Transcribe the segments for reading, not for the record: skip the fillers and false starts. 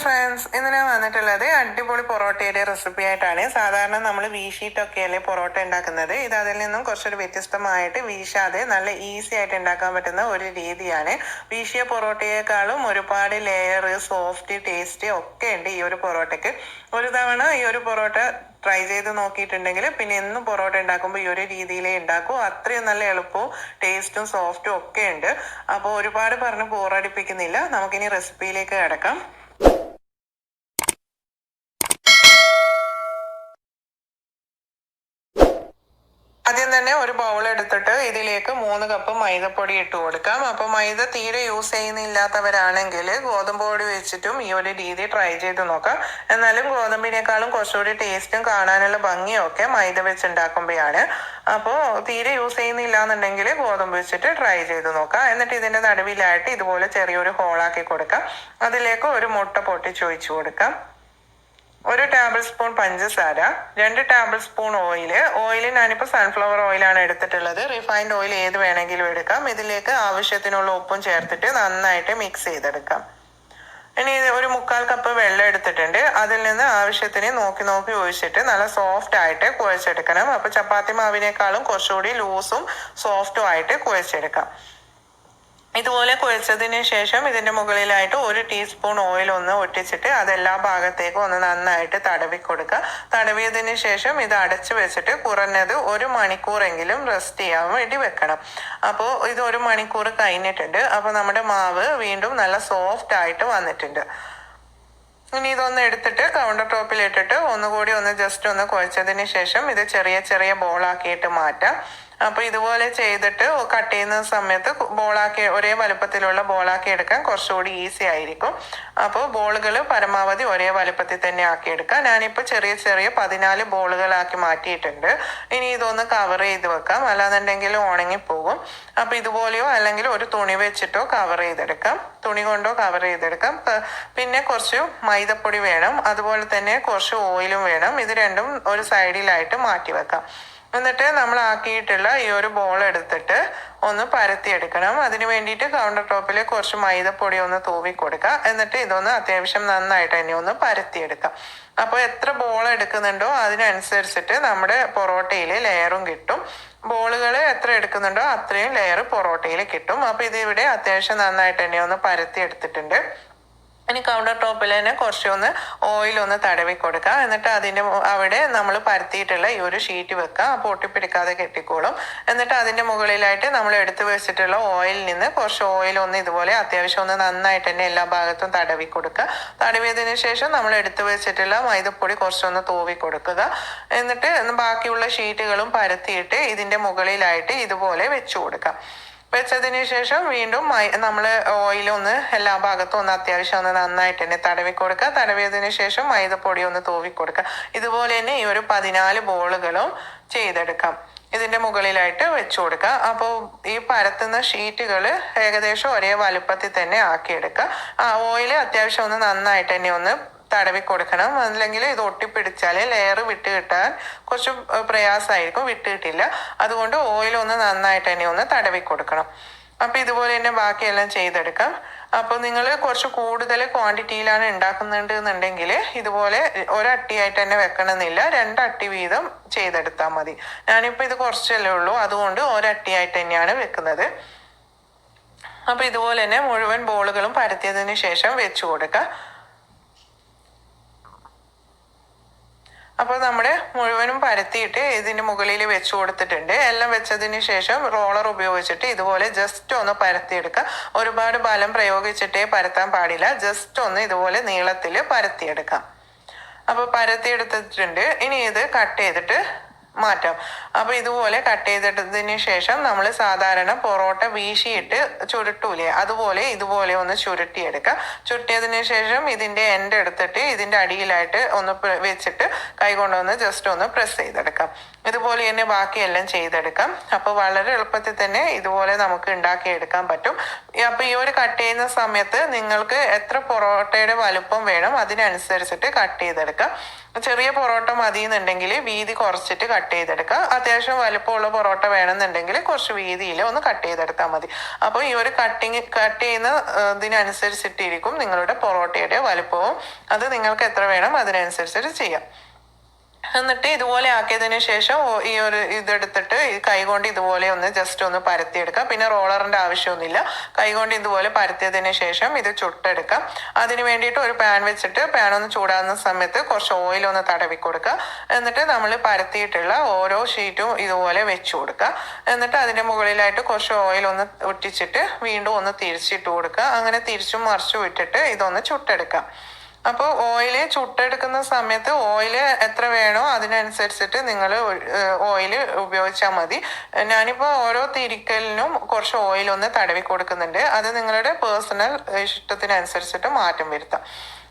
Friends, ഇന്ന് ഞാൻ വന്നിട്ടുള്ളത് അടിപൊളി പൊറോട്ടയുടെ റെസിപ്പി ആയിട്ടാണ്. സാധാരണ നമ്മൾ വീശിയിട്ടൊക്കെയല്ലേ പൊറോട്ട ഉണ്ടാക്കുന്നത്. ഇത് അതിൽ നിന്നും കുറച്ചൊരു വ്യത്യസ്തമായിട്ട് വീശാതെ നല്ല ഈസി ആയിട്ട് ഉണ്ടാക്കാൻ പറ്റുന്ന ഒരു രീതിയാണ്. വീശിയ പൊറോട്ടയെക്കാളും ഒരുപാട് ലെയർ, സോഫ്റ്റ്, ടേസ്റ്റ് ഒക്കെ ഉണ്ട് ഈ ഒരു പൊറോട്ടയ്ക്ക്. ഒരു തവണ ഈ ഒരു പൊറോട്ട ട്രൈ ചെയ്ത് നോക്കിയിട്ടുണ്ടെങ്കിൽ പിന്നെ എന്നും പൊറോട്ട ഉണ്ടാക്കുമ്പോൾ ഈ ഒരു രീതിയിലേ ഉണ്ടാക്കും. അത്രയും നല്ല എളുപ്പവും ടേസ്റ്റും സോഫ്റ്റും ഒക്കെ ഉണ്ട്. അപ്പോൾ ഒരുപാട് പറഞ്ഞ് ബോറടിപ്പിക്കുന്നില്ല, നമുക്കിനി റെസിപ്പിയിലേക്ക് കിടക്കാം. ആദ്യം തന്നെ ഒരു ബൗൾ എടുത്തിട്ട് ഇതിലേക്ക് 3 കപ്പ് മൈദപ്പൊടി ഇട്ട് കൊടുക്കാം. അപ്പോൾ മൈദ തീരെ യൂസ് ചെയ്യുന്നില്ലാത്തവരാണെങ്കിൽ ഗോതമ്പ് പൊടി വെച്ചിട്ടും ഈ ഒരു രീതി ട്രൈ ചെയ്ത് നോക്കാം. എന്നാലും ഗോതമ്പിനേക്കാളും കുറച്ചുകൂടി ടേസ്റ്റും കാണാനുള്ള ഭംഗിയും ഒക്കെ മൈദ വെച്ച് ഉണ്ടാക്കുമ്പോഴാണ്. അപ്പോൾ തീരെ യൂസ് ചെയ്യുന്നില്ല എന്നുണ്ടെങ്കിൽ ഗോതമ്പ് വെച്ചിട്ട് ട്രൈ ചെയ്ത് നോക്കാം. എന്നിട്ട് ഇതിൻ്റെ നടുവിലായിട്ട് ഇതുപോലെ ചെറിയൊരു ഹോളാക്കി കൊടുക്കാം. അതിലേക്ക് ഒരു മുട്ട പൊട്ടിച്ചൊഴിച്ച് കൊടുക്കാം. 1 ടേബിൾ സ്പൂൺ പഞ്ചസാര, 2 ടേബിൾ സ്പൂൺ ഓയിൽ ഞാനിപ്പോൾ സൺഫ്ലവർ ഓയിലാണ് എടുത്തിട്ടുള്ളത്. റിഫൈൻഡ് ഓയിൽ ഏത് വേണമെങ്കിലും എടുക്കാം. ഇതിലേക്ക് ആവശ്യത്തിനുള്ള ഉപ്പും ചേർത്തിട്ട് നന്നായിട്ട് മിക്സ് ചെയ്തെടുക്കാം. ഇനി ഒരു 1/4 കപ്പ് വെള്ളം എടുത്തിട്ടുണ്ട്. അതിൽ നിന്ന് ആവശ്യത്തിന് നോക്കി ഒഴിച്ചിട്ട് നല്ല സോഫ്റ്റ് ആയിട്ട് കുഴച്ചെടുക്കണം. അപ്പോൾ ചപ്പാത്തി മാവിനേക്കാളും കുറച്ചുകൂടി ലൂസും സോഫ്റ്റും ആയിട്ട് കുഴച്ചെടുക്കാം. ഇതുപോലെ കുഴച്ചതിന് ശേഷം ഇതിൻ്റെ മുകളിലായിട്ട് 1 ടീസ്പൂൺ ഓയിൽ ഒന്ന് ഒട്ടിച്ചിട്ട് അതെല്ലാ ഭാഗത്തേക്കും ഒന്ന് നന്നായിട്ട് തടവി കൊടുക്കുക. തടവിയതിന് ശേഷം ഇത് അടച്ചു വെച്ചിട്ട് കുറഞ്ഞത് 1 മണിക്കൂറെങ്കിലും റെസ്റ്റ് ചെയ്യാൻ വേണ്ടി വെക്കണം. അപ്പോൾ ഇത് 1 മണിക്കൂർ കഴിഞ്ഞിട്ടുണ്ട്. അപ്പോൾ നമ്മുടെ മാവ് വീണ്ടും നല്ല സോഫ്റ്റ് ആയിട്ട് വന്നിട്ടുണ്ട്. ഇനി ഇതൊന്ന് എടുത്തിട്ട് കൗണ്ടർ ടോപ്പിൽ ഇട്ടിട്ട് ഒന്നുകൂടി ജസ്റ്റ് ഒന്ന് കുഴച്ചതിന് ശേഷം ഇത് ചെറിയ ബോളാക്കിയിട്ട് മാറ്റാം. അപ്പോൾ ഇതുപോലെ ചെയ്തിട്ട് കട്ട് ചെയ്യുന്ന സമയത്ത് ഒരേ വലുപ്പത്തിലുള്ള ബോളാക്കി എടുക്കാൻ കുറച്ചുകൂടി ഈസി ആയിരിക്കും. അപ്പോൾ ബോളുകൾ പരമാവധി ഒരേ വലുപ്പത്തിൽ തന്നെ ആക്കിയെടുക്കാം. ഞാനിപ്പോൾ ചെറിയ 14 ബോളുകളാക്കി മാറ്റിയിട്ടുണ്ട്. ഇനി ഇതൊന്ന് കവർ ചെയ്ത് വെക്കാം, അല്ലാന്നുണ്ടെങ്കിൽ ഉണങ്ങിപ്പോകും. അപ്പോൾ ഇതുപോലെയോ അല്ലെങ്കിൽ ഒരു തുണി വെച്ചിട്ടോ കവർ ചെയ്തെടുക്കാം, തുണി കൊണ്ടോ കവർ ചെയ്തെടുക്കാം. പിന്നെ കുറച്ച് മൈദപ്പൊടി വേണം, അതുപോലെ തന്നെ കുറച്ച് ഓയിലും വേണം. ഇത് രണ്ടും ഒരു സൈഡിലായിട്ട് മാറ്റി വെക്കാം. എന്നിട്ട് നമ്മൾ ആക്കിയിട്ടുള്ള ഈ ഒരു ബോൾ എടുത്തിട്ട് ഒന്ന് പരത്തിയെടുക്കണം. അതിന് വേണ്ടിയിട്ട് കൗണ്ടർ ടോപ്പിൽ കുറച്ച് മൈദപ്പൊടി ഒന്ന് തൂവി കൊടുക്കുക. എന്നിട്ട് ഇതൊന്ന് അത്യാവശ്യം നന്നായിട്ട് തന്നെ ഒന്ന് പരത്തിയെടുക്കാം. അപ്പോൾ എത്ര ബോൾ എടുക്കുന്നുണ്ടോ അതിനനുസരിച്ചിട്ട് നമ്മുടെ പൊറോട്ടയിൽ ലെയറും കിട്ടും. ബോളുകൾ എത്ര എടുക്കുന്നുണ്ടോ അത്രയും ലെയർ പൊറോട്ടയിൽ കിട്ടും. അപ്പോൾ ഇതിവിടെ അത്യാവശ്യം നന്നായിട്ട് തന്നെ ഒന്ന് പരത്തി എടുത്തിട്ടുണ്ട്. ഇനി കൗണ്ടർ ടോപ്പിൽ തന്നെ കുറച്ചൊന്ന് ഓയിലൊന്ന് തടവി കൊടുക്കുക. എന്നിട്ട് അവിടെ നമ്മൾ പരത്തിയിട്ടുള്ള ഈ ഒരു ഷീറ്റ് വെക്കുക. അപ്പോൾ ഒട്ടിപ്പിടിക്കാതെ കെട്ടിക്കോളും. എന്നിട്ട് അതിൻ്റെ മുകളിലായിട്ട് നമ്മൾ എടുത്തു വെച്ചിട്ടുള്ള ഓയിലിൽ നിന്ന് കുറച്ച് ഓയിലൊന്ന് ഇതുപോലെ അത്യാവശ്യം ഒന്ന് നന്നായിട്ട് തന്നെ എല്ലാ ഭാഗത്തും തടവി കൊടുക്കുക. തടവിയതിന് ശേഷം നമ്മൾ എടുത്തു വെച്ചിട്ടുള്ള മൈദപ്പൊടി കുറച്ചൊന്ന് തൂവി കൊടുക്കുക. എന്നിട്ട് ബാക്കിയുള്ള ഷീറ്റുകളും പരത്തിയിട്ട് ഇതിൻ്റെ മുകളിലായിട്ട് ഇതുപോലെ വെച്ചു കൊടുക്കാം. വെച്ചതിന് ശേഷം വീണ്ടും നമ്മൾ ഓയിലൊന്ന് എല്ലാ ഭാഗത്തും അത്യാവശ്യം നന്നായിട്ട് തന്നെ തടവി കൊടുക്കുക. തടവിയതിന് ശേഷം മൈദപ്പൊടി ഒന്ന് തൂവി കൊടുക്കുക. ഇതുപോലെ തന്നെ ഈ ഒരു 14 ബോളുകളും ചെയ്തെടുക്കാം. ഇതിൻ്റെ മുകളിലായിട്ട് വെച്ചു കൊടുക്കുക. അപ്പോൾ ഈ പരത്തുന്ന ഷീറ്റുകൾ ഏകദേശം ഒരേ വലുപ്പത്തിൽ തന്നെ ആക്കിയെടുക്കുക. ഓയിൽ അത്യാവശ്യം നന്നായിട്ട് തന്നെ തടവി കൊടുക്കണം, അല്ലെങ്കിൽ ഇത് ഒട്ടിപ്പിടിച്ചാൽ ലെയർ വിട്ട് കിട്ടാൻ കുറച്ച് പ്രയാസമായിരിക്കും, വിട്ട് കിട്ടില്ല. അതുകൊണ്ട് ഓയിലൊന്ന് നന്നായിട്ട് തന്നെ തടവി കൊടുക്കണം. അപ്പോൾ ഇതുപോലെ തന്നെ ബാക്കിയെല്ലാം ചെയ്തെടുക്കാം. അപ്പോൾ നിങ്ങൾ കുറച്ച് കൂടുതൽ ക്വാണ്ടിറ്റിയിലാണ് ഉണ്ടാക്കുന്നുണ്ടെന്നുണ്ടെങ്കിൽ ഇതുപോലെ ഒരട്ടിയായിട്ട് തന്നെ വെക്കണമെന്നില്ല, 2 അട്ടി വീതം ചെയ്തെടുത്താൽ മതി. ഞാനിപ്പോൾ ഇത് കുറച്ചല്ലേ ഉള്ളൂ, അതുകൊണ്ട് ഒരട്ടിയായിട്ട് തന്നെയാണ് വെക്കുന്നത്. അപ്പോൾ ഇതുപോലെ തന്നെ മുഴുവൻ ബോളുകളും പരത്തിയതിന് ശേഷം വെച്ചു കൊടുക്കുക. അപ്പോൾ നമ്മുടെ മുഴുവനും പരത്തിയിട്ട് ഇതിൻ്റെ മുകളിൽ വെച്ച് കൊടുത്തിട്ടുണ്ട്. എല്ലാം വെച്ചതിന് ശേഷം റോളർ ഉപയോഗിച്ചിട്ട് ഇതുപോലെ ജസ്റ്റ് ഒന്ന് പരത്തിയെടുക്കുക. ഒരുപാട് ബലം പ്രയോഗിച്ചിട്ടേ പരത്താൻ പാടില്ല, ജസ്റ്റ് ഒന്ന് ഇതുപോലെ നീളത്തിൽ പരത്തിയെടുക്കാം. അപ്പോൾ പരത്തിയെടുത്തിട്ടുണ്ട്. ഇനി ഇത് കട്ട് ചെയ്തിട്ട് മാറ്റാം. അപ്പോൾ ഇതുപോലെ കട്ട് ചെയ്തിട്ടതിന് ശേഷം നമ്മൾ സാധാരണ പൊറോട്ട വീശിയിട്ട് ചുരുട്ടൂലേ, ഇതുപോലെ ഒന്ന് ചുരുട്ടിയെടുക്കുക. ചുരുട്ടിയതിന് ശേഷം ഇതിൻ്റെ എൻഡ് എടുത്തിട്ട് ഇതിൻ്റെ അടിയിലായിട്ട് ഒന്ന് വെച്ചിട്ട് കൈ കൊണ്ടൊന്ന് ജസ്റ്റ് ഒന്ന് പ്രസ് ചെയ്തെടുക്കാം. ഇതുപോലെ തന്നെ ബാക്കിയെല്ലാം ചെയ്തെടുക്കാം. അപ്പോൾ വളരെ എളുപ്പത്തിൽ തന്നെ ഇതുപോലെ നമുക്ക് ഉണ്ടാക്കിയെടുക്കാൻ പറ്റും. അപ്പോൾ ഈ ഒരു കട്ട് ചെയ്യുന്ന സമയത്ത് നിങ്ങൾക്ക് എത്ര പൊറോട്ടയുടെ വലുപ്പം വേണം അതിനനുസരിച്ചിട്ട് കട്ട് ചെയ്തെടുക്കാം. ചെറിയ പൊറോട്ട മതി എന്നുണ്ടെങ്കിൽ വീതി കുറച്ചിട്ട് കട്ട് ചെയ്തെടുക്കാം. അത്യാവശ്യം വലുപ്പമുള്ള പൊറോട്ട വേണമെന്നുണ്ടെങ്കിൽ കുറച്ച് വീതിയിൽ ഒന്ന് കട്ട് ചെയ്തെടുത്താൽ മതി. അപ്പോൾ ഈ ഒരു കട്ട് ചെയ്യുന്ന ഇതിനനുസരിച്ചിട്ടിരിക്കും നിങ്ങളുടെ പൊറോട്ടയുടെ വലുപ്പവും. അത് നിങ്ങൾക്ക് എത്ര വേണം അതിനനുസരിച്ചിട്ട് ചെയ്യാം. എന്നിട്ട് ഇതുപോലെ ആക്കിയതിന് ശേഷം ഈ ഒരു ഇതെടുത്തിട്ട് കൈകൊണ്ട് ഇതുപോലെ ഒന്ന് ജസ്റ്റ് ഒന്ന് പരത്തിയെടുക്കാം. പിന്നെ റോളറിന്റെ ആവശ്യമൊന്നുമില്ല. കൈകൊണ്ട് ഇതുപോലെ പരത്തിയതിന് ശേഷം ഇത് ചുട്ടെടുക്കാം. അതിന് വേണ്ടിയിട്ട് ഒരു പാൻ വെച്ചിട്ട് പാൻ ഒന്ന് ചൂടാകുന്ന സമയത്ത് കുറച്ച് ഓയിൽ ഒന്ന് തടവി കൊടുക്കുക. എന്നിട്ട് നമ്മൾ പരത്തിയിട്ടുള്ള ഓരോ ഷീറ്റും ഇതുപോലെ വെച്ചു കൊടുക്കുക. എന്നിട്ട് അതിന്റെ മുകളിലായിട്ട് കുറച്ച് ഓയിൽ ഒന്ന് ഒറ്റിച്ചിട്ട് വീണ്ടും ഒന്ന് തിരിച്ചിട്ട് കൊടുക്കുക. അങ്ങനെ തിരിച്ചും മറിച്ചും ഇട്ടിട്ട് ഇതൊന്ന് ചുട്ടെടുക്കാം. അപ്പോൾ ഓയില് ചുട്ടെടുക്കുന്ന സമയത്ത് ഓയില് എത്ര വേണോ അതിനനുസരിച്ചിട്ട് നിങ്ങൾ ഓയില് ഉപയോഗിച്ചാൽ മതി. ഞാനിപ്പോൾ ഓരോ തിരിക്കലിനും കുറച്ച് ഓയിൽ ഒന്ന് തടവി കൊടുക്കുന്നുണ്ട്. അത് നിങ്ങളുടെ പേഴ്സണൽ ഇഷ്ടത്തിനനുസരിച്ചിട്ട് മാറ്റം വരുത്താം.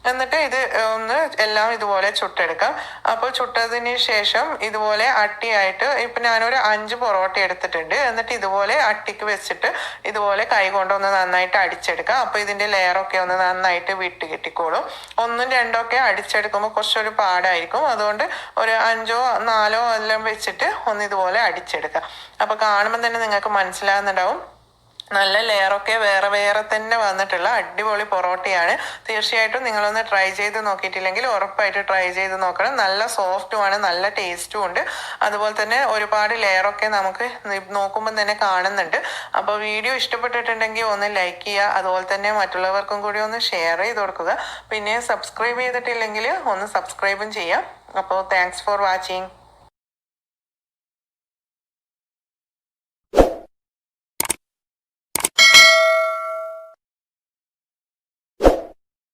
എന്നിട്ട് ഇത് ഒന്ന് എല്ലാം ഇതുപോലെ ചുട്ടെടുക്കാം. അപ്പോൾ ചുട്ടതിന് ശേഷം ഇതുപോലെ അട്ടിയായിട്ട് ഇപ്പം ഞാനൊരു 5 പൊറോട്ട എടുത്തിട്ടുണ്ട്. എന്നിട്ട് ഇതുപോലെ അട്ടിക്ക് വെച്ചിട്ട് ഇതുപോലെ കൈ കൊണ്ടൊന്ന് നന്നായിട്ട് അടിച്ചെടുക്കാം. അപ്പോൾ ഇതിൻ്റെ ലെയറൊക്കെ ഒന്ന് നന്നായിട്ട് വിട്ട് കിട്ടിക്കോളും. 1ഉം 2ഉം ഒക്കെ അടിച്ചെടുക്കുമ്പോൾ കുറച്ചൊരു പാടായിരിക്കും. അതുകൊണ്ട് ഒരു 5ഓ 4ഓ എല്ലാം വെച്ചിട്ട് ഒന്ന് ഇതുപോലെ അടിച്ചെടുക്കാം. അപ്പോൾ കാണുമ്പോൾ തന്നെ നിങ്ങൾക്ക് മനസ്സിലാകുന്നുണ്ടാവും നല്ല ലെയറൊക്കെ വേറെ വേറെ തന്നെ വന്നിട്ടുള്ള അടിപൊളി പൊറോട്ടയാണ്. തീർച്ചയായിട്ടും നിങ്ങളൊന്ന് ട്രൈ ചെയ്ത് നോക്കിയിട്ടില്ലെങ്കിൽ ഉറപ്പായിട്ട് ട്രൈ ചെയ്ത് നോക്കണം. നല്ല സോഫ്റ്റുമാണ്, നല്ല ടേസ്റ്റും ഉണ്ട്. അതുപോലെ തന്നെ ഒരുപാട് ലെയറൊക്കെ നമുക്ക് നോക്കുമ്പോൾ തന്നെ കാണുന്നുണ്ട്. അപ്പോൾ വീഡിയോ ഇഷ്ടപ്പെട്ടിട്ടുണ്ടെങ്കിൽ ഒന്ന് ലൈക്ക് ചെയ്യുക. അതുപോലെ തന്നെ മറ്റുള്ളവർക്കും കൂടി ഒന്ന് ഷെയർ ചെയ്ത് കൊടുക്കുക. പിന്നെ സബ്സ്ക്രൈബ് ചെയ്തിട്ടില്ലെങ്കിൽ ഒന്ന് സബ്സ്ക്രൈബും ചെയ്യാം. അപ്പോൾ താങ്ക്സ് ഫോർ വാച്ചിങ്.